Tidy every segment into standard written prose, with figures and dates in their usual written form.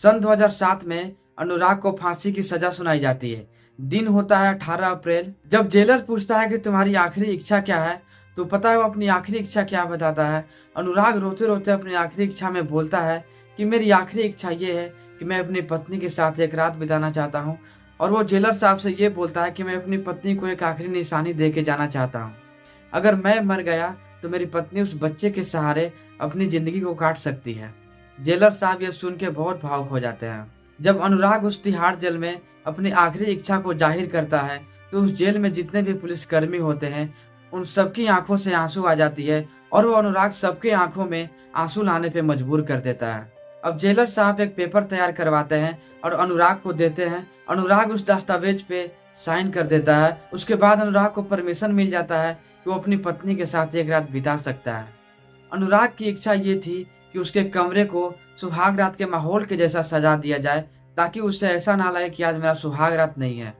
सन 2007 में अनुराग को फांसी की सजा सुनाई जाती है। दिन होता है 18 अप्रैल। जब जेलर पूछता है कि तुम्हारी आखिरी इच्छा क्या है, तो पता है वो अपनी आखिरी इच्छा क्या बताता है। अनुराग रोते रोते अपनी आखिरी इच्छा में बोलता है कि मेरी आखिरी इच्छा ये है कि मैं अपनी पत्नी के साथ एक रात बिताना चाहता हूँ। और वो जेलर साहब से ये बोलता है कि मैं अपनी पत्नी को एक आखिरी निशानी दे के जाना चाहता हूँ। अगर मैं मर गया तो मेरी पत्नी उस बच्चे के सहारे अपनी जिंदगी को काट सकती है। जेलर साहब ये सुन के बहुत भावुक हो जाते हैं। जब अनुराग उस तिहाड़ जेल में अपनी आखिरी इच्छा को जाहिर करता है, तो उस जेल में जितने भी पुलिसकर्मी होते हैं उन सबकी आंखों से आंसू आ जाती है और वो अनुराग सबके आंखों में आंसू लाने पे मजबूर कर देता है। अब जेलर साहब एक पेपर तैयार करवाते हैं और अनुराग को देते हैं। अनुराग उस दस्तावेज पे साइन कर देता है। उसके बाद अनुराग को परमिशन मिल जाता है कि वो अपनी पत्नी के साथ एक रात बिता सकता है। अनुराग की इच्छा ये थी कि उसके कमरे को सुहाग रात के माहौल के जैसा सजा दिया जाए, ताकि उससे ऐसा ना लगे कि आज मेरा सुहाग रात नहीं है।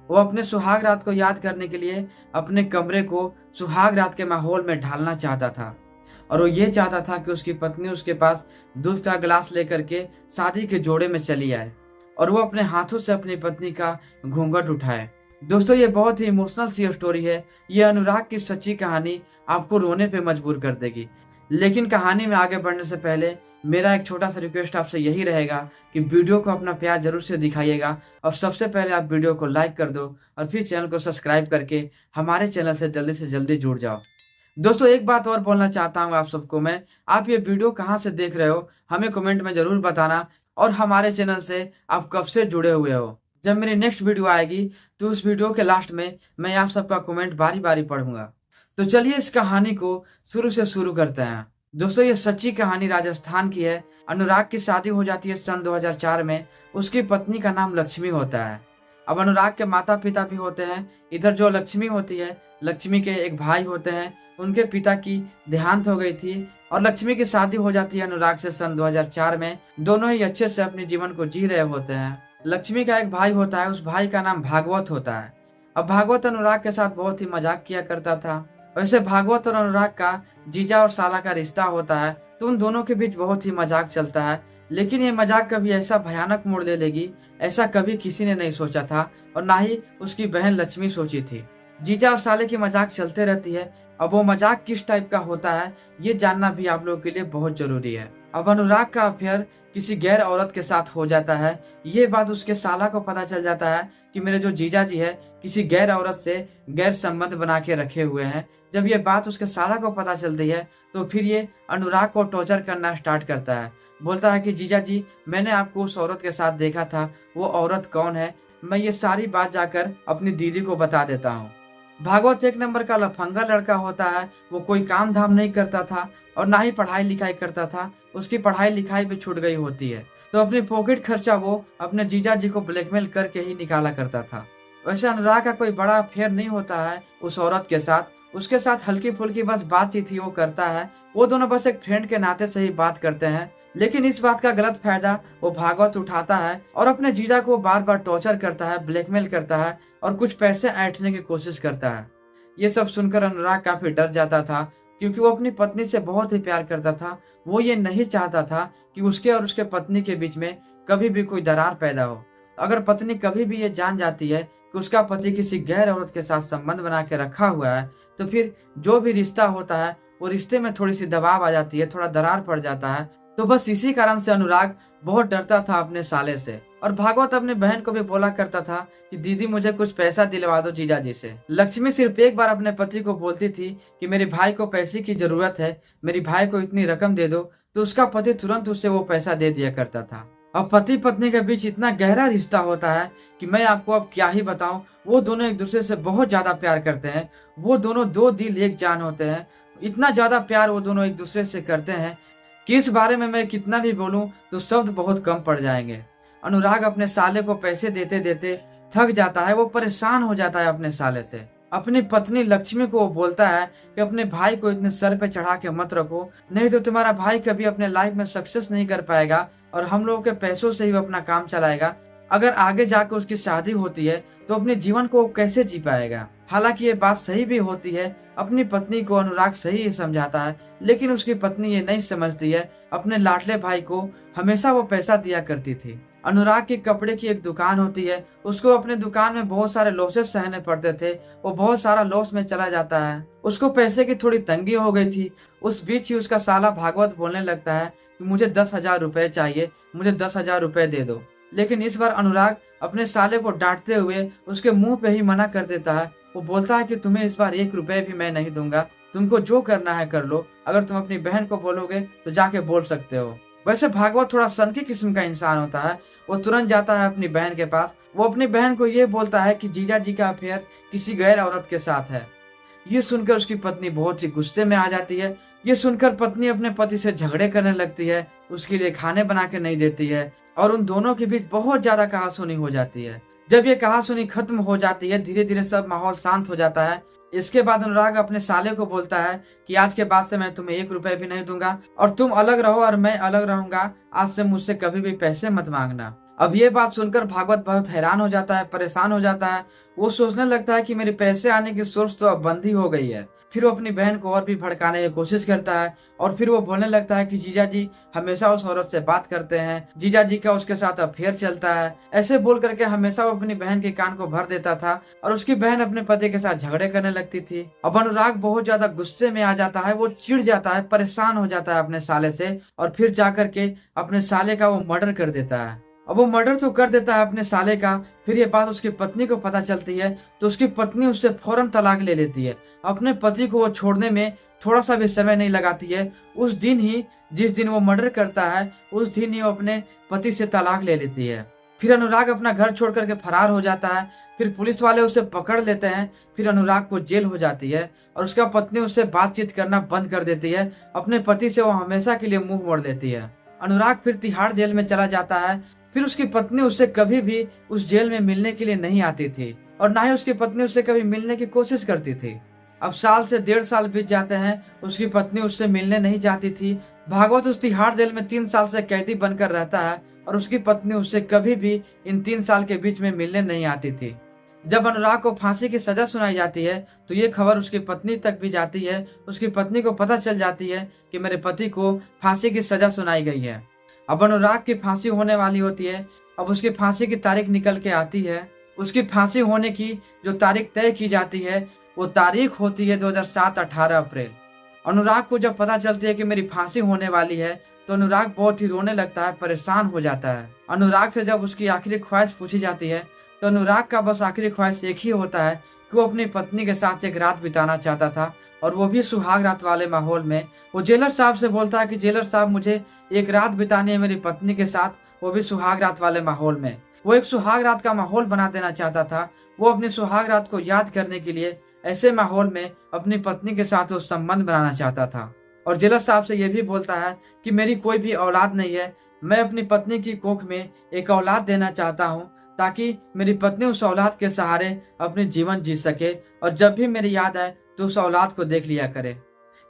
वो अपने सुहाग रात को याद करने के लिए अपने कमरे को सुहाग रात के माहौल में ढालना चाहता था। और वो ये चाहता था कि उसकी पत्नी उसके पास दूध का गिलास लेकर के शादी के जोड़े में चली आए और वो अपने हाथों से अपनी पत्नी का घूंघट उठाए। दोस्तों, ये बहुत ही इमोशनल सी स्टोरी है। ये अनुराग की सच्ची कहानी आपको रोने पे मजबूर कर देगी। लेकिन कहानी में आगे बढ़ने से पहले मेरा एक छोटा सा रिक्वेस्ट आपसे यही रहेगा कि वीडियो को अपना प्यार जरूर से दिखाइएगा और सबसे पहले आप वीडियो को लाइक कर दो और फिर चैनल को सब्सक्राइब करके हमारे चैनल से जल्दी जुड़ जाओ। दोस्तों, एक बात और बोलना चाहता हूँ आप सबको मैं, आप ये वीडियो कहाँ से देख रहे हो हमें कमेंट में जरूर बताना, और हमारे चैनल से आप कब से जुड़े हुए हो। जब मेरी नेक्स्ट वीडियो आएगी तो उस वीडियो के लास्ट में मैं आप सबका कमेंट बारी बारी पढ़ूंगा। तो चलिए इस कहानी को शुरू से शुरू करते हैं। दोस्तों, ये सच्ची कहानी राजस्थान की है। अनुराग की शादी हो जाती है सन 2004 में। उसकी पत्नी का नाम लक्ष्मी होता है। अब अनुराग के माता पिता भी होते हैं। इधर जो लक्ष्मी होती है, लक्ष्मी के एक भाई होते हैं, उनके पिता की देहांत हो गई थी और लक्ष्मी की शादी हो जाती है अनुराग से सन 2004 में। दोनों ही अच्छे से अपने जीवन को जी रहे होते हैं। लक्ष्मी का एक भाई होता है, उस भाई का नाम भागवत होता है। अब भागवत अनुराग के साथ बहुत ही मजाक किया करता था। वैसे भागवत और अनुराग का जीजा और साला का रिश्ता होता है, तो उन दोनों के बीच बहुत ही मजाक चलता है। लेकिन ये मजाक कभी ऐसा भयानक मोड़ ले लेगी, ऐसा कभी किसी ने नहीं सोचा था और ना ही उसकी बहन लक्ष्मी सोची थी। जीजा और साले की मजाक चलते रहती है। अब वो मजाक किस टाइप का होता है ये जानना भी आप लोगों के लिए बहुत जरूरी है। अब अनुराग का अफेयर किसी गैर औरत के साथ हो जाता है। ये बात उसके साला को पता चल जाता है कि मेरे जो जीजा जी है किसी गैर औरत से गैर संबंध बना के रखे हुए हैं। जब ये बात उसके साला को पता चलती है तो फिर ये अनुराग को टॉर्चर करना स्टार्ट करता है। बोलता है कि जीजा जी, मैंने आपको उस औरत के साथ देखा था, वो औरत कौन है, मैं ये सारी बात जाकर अपनी दीदी को बता देता हूँ। भागवत एक नंबर का लफंगा लड़का होता है। वो कोई काम धाम नहीं करता था और ना ही पढ़ाई लिखाई करता था। उसकी पढ़ाई लिखाई भी छूट गई होती है, तो अपनी पॉकेट खर्चा वो अपने जीजा जी को ब्लैकमेल करके ही निकाला करता था। वैसे अनुराग का कोई बड़ा अफेयर नहीं होता है उस औरत के साथ। उसके साथ हल्की फुल्की बस बातचीत ही वो करता है। वो दोनों बस एक फ्रेंड के नाते से ही बात करते हैं। लेकिन इस बात का गलत फायदा वो भागवत उठाता है और अपने जीजा को बार बार टॉर्चर करता है, ब्लैकमेल करता है और कुछ पैसे ऐंठने की कोशिश करता है। ये सब सुनकर अनुराग काफी डर जाता था, क्योंकि वो अपनी पत्नी से बहुत ही प्यार करता था। वो ये नहीं चाहता था कि उसके और उसके पत्नी के बीच में कभी भी कोई दरार पैदा हो। अगर पत्नी कभी भी ये जान जाती है कि उसका पति किसी गैर औरत के साथ संबंध बना के रखा हुआ है, तो फिर जो भी रिश्ता होता है वो रिश्ते में थोड़ी सी दबाव आ जाती है, थोड़ा दरार पड़ जाता है। तो बस इसी कारण से अनुराग बहुत डरता था अपने साले से। और भागवत अपनी बहन को भी बोला करता था कि दीदी, मुझे कुछ पैसा दिलवा दो जीजा जी से। लक्ष्मी सिर्फ एक बार अपने पति को बोलती थी कि मेरे भाई को पैसे की जरूरत है, मेरे भाई को इतनी रकम दे दो, तो उसका पति तुरंत उससे वो पैसा दे दिया करता था। अब पति पत्नी के बीच इतना गहरा रिश्ता होता है कि मैं आपको अब क्या ही बताऊं। वो दोनों एक दूसरे से बहुत ज्यादा प्यार करते हैं। वो दोनों दो दिल एक जान होते हैं। इतना ज्यादा प्यार वो दोनों एक दूसरे से करते हैं कि इस बारे में मैं कितना भी बोलूं तो शब्द बहुत कम पड़ जाएंगे। अनुराग अपने साले को पैसे देते देते थक जाता है। वो परेशान हो जाता है अपने साले से। अपनी पत्नी लक्ष्मी को वो बोलता है कि अपने भाई को इतने सर पे चढ़ा के मत रखो, नहीं तो तुम्हारा भाई कभी अपने लाइफ में सक्सेस नहीं कर पाएगा और हम लोगों के पैसों से ही वो अपना काम चलाएगा। अगर आगे जाकर उसकी शादी होती है तो अपने जीवन को वो कैसे जी पाएगा। हालांकि ये बात सही भी होती है। अपनी पत्नी को अनुराग सही समझाता है, लेकिन उसकी पत्नी ये नहीं समझती है। अपने लाडले भाई को हमेशा वो पैसा दिया करती थी। अनुराग की कपड़े की एक दुकान होती है, उसको अपने दुकान में बहुत सारे लॉसेस सहने पड़ते थे। वो बहुत सारा लॉस में चला जाता है। उसको पैसे की थोड़ी तंगी हो गई थी। उस बीच ही उसका साला भागवत बोलने लगता है कि मुझे 10,000 रुपए चाहिए, मुझे 10,000 रुपए दे दो। लेकिन इस बार अनुराग अपने साले को डांटते हुए उसके मुंह पे ही मना कर देता है। वो बोलता है कि तुम्हें इस बार 1 रुपए भी मैं नहीं दूंगा, तुमको जो करना है कर लो, अगर तुम अपनी बहन को बोलोगे तो जाके बोल सकते हो। वैसे भागवत थोड़ा सनकी किस्म का इंसान होता है। वो तुरंत जाता है अपनी बहन के पास। वो अपनी बहन को ये बोलता है कि जीजा जी का अफेयर किसी गैर औरत के साथ है। ये सुनकर उसकी पत्नी बहुत ही गुस्से में आ जाती है। ये सुनकर पत्नी अपने पति से झगड़े करने लगती है, उसके लिए खाने बना के नहीं देती है और उन दोनों के बीच बहुत ज्यादा कहासुनी हो जाती है। जब ये कहासुनी खत्म हो जाती है, धीरे धीरे सब माहौल शांत हो जाता है। इसके बाद अनुराग अपने साले को बोलता है कि आज के बाद से मैं तुम्हें 1 रुपए भी नहीं दूंगा और तुम अलग रहो और मैं अलग रहूंगा। आज से मुझसे कभी भी पैसे मत मांगना। अब ये बात सुनकर भागवत बहुत हैरान हो जाता है, परेशान हो जाता है। वो सोचने लगता है कि मेरे पैसे आने की सोर्स तो अब बंद ही हो गई है। फिर वो अपनी बहन को और भी भड़काने की कोशिश करता है और फिर वो बोलने लगता है कि जीजा जी हमेशा उस औरत से बात करते हैं, जीजा जी का उसके साथ अफेयर चलता है। ऐसे बोल करके हमेशा वो अपनी बहन के कान को भर देता था और उसकी बहन अपने पति के साथ झगड़े करने लगती थी। अब अनुराग बहुत ज्यादा गुस्से में आ जाता है। वो चिढ़ जाता है, परेशान हो जाता है अपने साले से और फिर जाकर के अपने साले का वो मर्डर कर देता है। अब वो मर्डर तो कर देता है अपने साले का। फिर ये बात उसकी पत्नी को पता चलती है तो उसकी पत्नी उससे फौरन तलाक ले लेती है। अपने पति को वो छोड़ने में थोड़ा सा भी समय नहीं लगाती है। उस दिन ही, जिस दिन वो मर्डर करता है, उस दिन ही वो अपने पति से तलाक ले लेती है। फिर अनुराग अपना घर छोड़ करके फरार हो जाता है। फिर पुलिस वाले उसे पकड़ लेते हैं। फिर अनुराग को जेल हो जाती है और उसका पत्नी उससे बातचीत करना बंद कर देती है। अपने पति से वो हमेशा के लिए मुंह मोड़ लेती है। अनुराग फिर तिहाड़ जेल में चला जाता है। फिर उसकी पत्नी उससे कभी भी उस जेल में मिलने के लिए नहीं आती थी और ना ही उसकी पत्नी उससे कभी मिलने की कोशिश करती थी। अब साल से 1.5 साल बीत जाते हैं, उसकी पत्नी उससे मिलने नहीं जाती थी। भागवत उस तिहाड़ जेल में 3 साल से कैदी बनकर रहता है और उसकी पत्नी उससे कभी भी इन 3 साल के बीच में मिलने नहीं आती थी। जब अनुराग को फांसी की सजा सुनाई जाती है तो ये खबर उसकी पत्नी तक भी जाती है। उसकी पत्नी को पता चल जाती है कि मेरे पति को फांसी की सजा सुनाई गई है। अब अनुराग की फांसी होने वाली होती है। अब उसकी फांसी की तारीख निकल के आती है। उसकी फांसी होने की जो तारीख तय की जाती है वो तारीख होती है 2007 18 अप्रैल। अनुराग को जब पता चलती है कि मेरी फांसी होने वाली है तो अनुराग बहुत ही रोने लगता है, परेशान हो जाता है। अनुराग से जब उसकी आखिरी ख्वाहिश पूछी जाती है तो अनुराग का बस आखिरी ख्वाहिश एक ही होता है कि वो अपनी पत्नी के साथ एक रात बिताना चाहता था और वो भी सुहाग रात वाले माहौल में। वो जेलर साहब से बोलता है कि जेलर साहब मुझे एक रात बितानी है मेरी पत्नी के साथ, वो भी सुहाग रात वाले माहौल में। वो एक सुहाग रात का माहौल बना देना चाहता था। वो अपनी सुहाग रात को याद करने के लिए ऐसे माहौल में अपनी पत्नी के साथ वो संबंध बनाना चाहता था। और जेलर साहब से यह भी बोलता है कि मेरी कोई भी औलाद नहीं है, मैं अपनी पत्नी की कोख में एक औलाद देना चाहता हूँ ताकि मेरी पत्नी उस औलाद के सहारे अपनी जीवन जी सके और जब भी मेरी याद आए तो उस औलाद को देख लिया करे।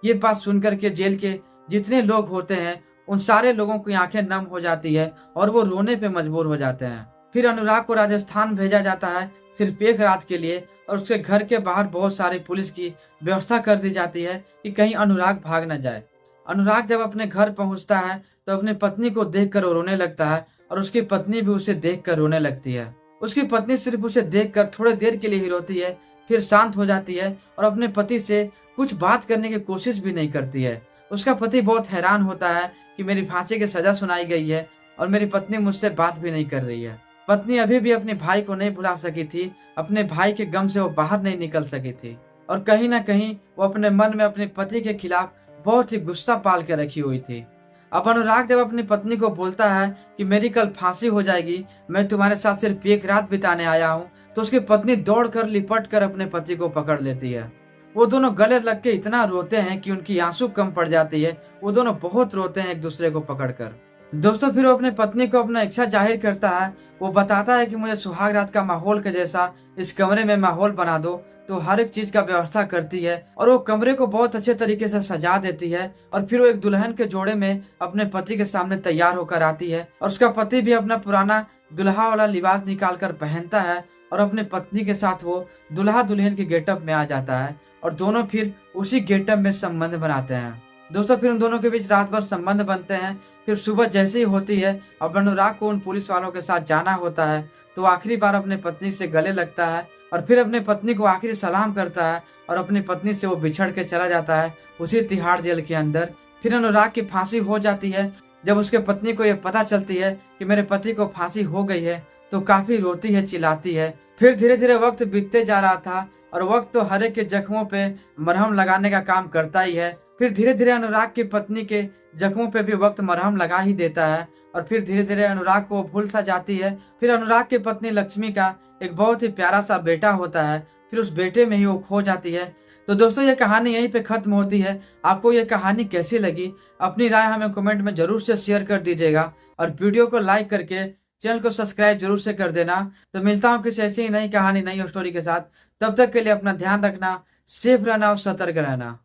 ये बात सुनकर के जेल के जितने लोग होते हैं उन सारे लोगों की आंखें नम हो जाती है और वो रोने पे मजबूर हो जाते हैं। फिर अनुराग को राजस्थान भेजा जाता है सिर्फ एक रात के लिए और उसके घर के बाहर बहुत सारी पुलिस की व्यवस्था कर दी जाती है कि कहीं अनुराग भाग न जाए। अनुराग जब अपने घर पहुंचता है तो अपनी पत्नी को देखकर वो रोने लगता है और उसकी पत्नी भी उसे देखकर रोने लगती है। उसकी पत्नी सिर्फ उसे देखकर थोड़ी देर के लिए ही रोती है, फिर शांत हो जाती है और अपने पति से कुछ बात करने की कोशिश भी नहीं करती है। उसका पति बहुत हैरान होता है कि मेरी फांसी की सजा सुनाई गई है और मेरी पत्नी मुझसे बात भी नहीं कर रही है। पत्नी अभी भी अपने भाई को नहीं भुला सकी थी, अपने भाई के गम से वो बाहर नहीं निकल सकी थी और कहीं ना कहीं वो अपने मन में अपने पति के खिलाफ बहुत ही गुस्सा पाल के रखी हुई थी। अब अनुराग जब अपनी पत्नी को बोलता है कि मेरी कल फांसी हो जाएगी, मैं तुम्हारे साथ सिर्फ एक रात बिताने आया हूँ, तो उसकी पत्नी दौड़कर लिपट कर अपने पति को पकड़ लेती है। वो दोनों गले लग के इतना रोते हैं कि उनकी आंसू कम पड़ जाती है। वो दोनों बहुत रोते हैं एक दूसरे को पकड़कर। दोस्तों फिर वो अपने पत्नी को अपना इच्छा जाहिर करता है। वो बताता है कि मुझे सुहाग रात का माहौल के जैसा इस कमरे में माहौल बना दो, तो हर एक चीज का व्यवस्था करती है और वो कमरे को बहुत अच्छे तरीके से सजा देती है और फिर वो एक दुल्हन के जोड़े में अपने पति के सामने तैयार होकर आती है और उसका पति भी अपना पुराना दुल्हा वाला लिबास निकाल कर पहनता है और अपने पत्नी के साथ वो दुल्हा दुल्हन के गेटअप में आ जाता है और दोनों फिर उसी गेटअप में संबंध बनाते हैं। दोस्तों फिर उन दोनों के बीच रात भर संबंध बनते हैं। फिर सुबह जैसे ही होती है और अनुराग को उन पुलिस वालों के साथ जाना होता है तो आखिरी बार अपने पत्नी से गले लगता है और फिर अपने पत्नी को आखिरी सलाम करता है और अपनी पत्नी से वो बिछड़ के चला जाता है उसी तिहाड़ जेल के अंदर। फिर अनुराग की फांसी हो जाती है। जब उसके पत्नी को ये पता चलती है कि मेरे पति को फांसी हो गई है तो काफी रोती है, चिल्लाती है। फिर धीरे धीरे वक्त बीतते जा रहा था और वक्त तो हर एक के जख्मों पे मरहम लगाने का काम करता ही है। फिर धीरे धीरे अनुराग की पत्नी के जख्मों पे भी वक्त मरहम लगा ही देता है और फिर धीरे धीरे अनुराग को भूल सा जाती है। फिर अनुराग की पत्नी लक्ष्मी का एक बहुत ही प्यारा सा बेटा होता है। फिर उस बेटे में ही वो खो जाती है। तो दोस्तों ये कहानी यहीं पे खत्म होती है। आपको ये कहानी कैसी लगी अपनी राय हमें कमेंट में जरूर से शेयर कर दीजिएगा और वीडियो को लाइक करके चैनल को सब्सक्राइब जरूर से कर देना। तो मिलता हूँ किसी ऐसी ही नई कहानी नई स्टोरी के साथ। तब तक के लिए अपना ध्यान रखना, सेफ रहना और सतर्क रहना।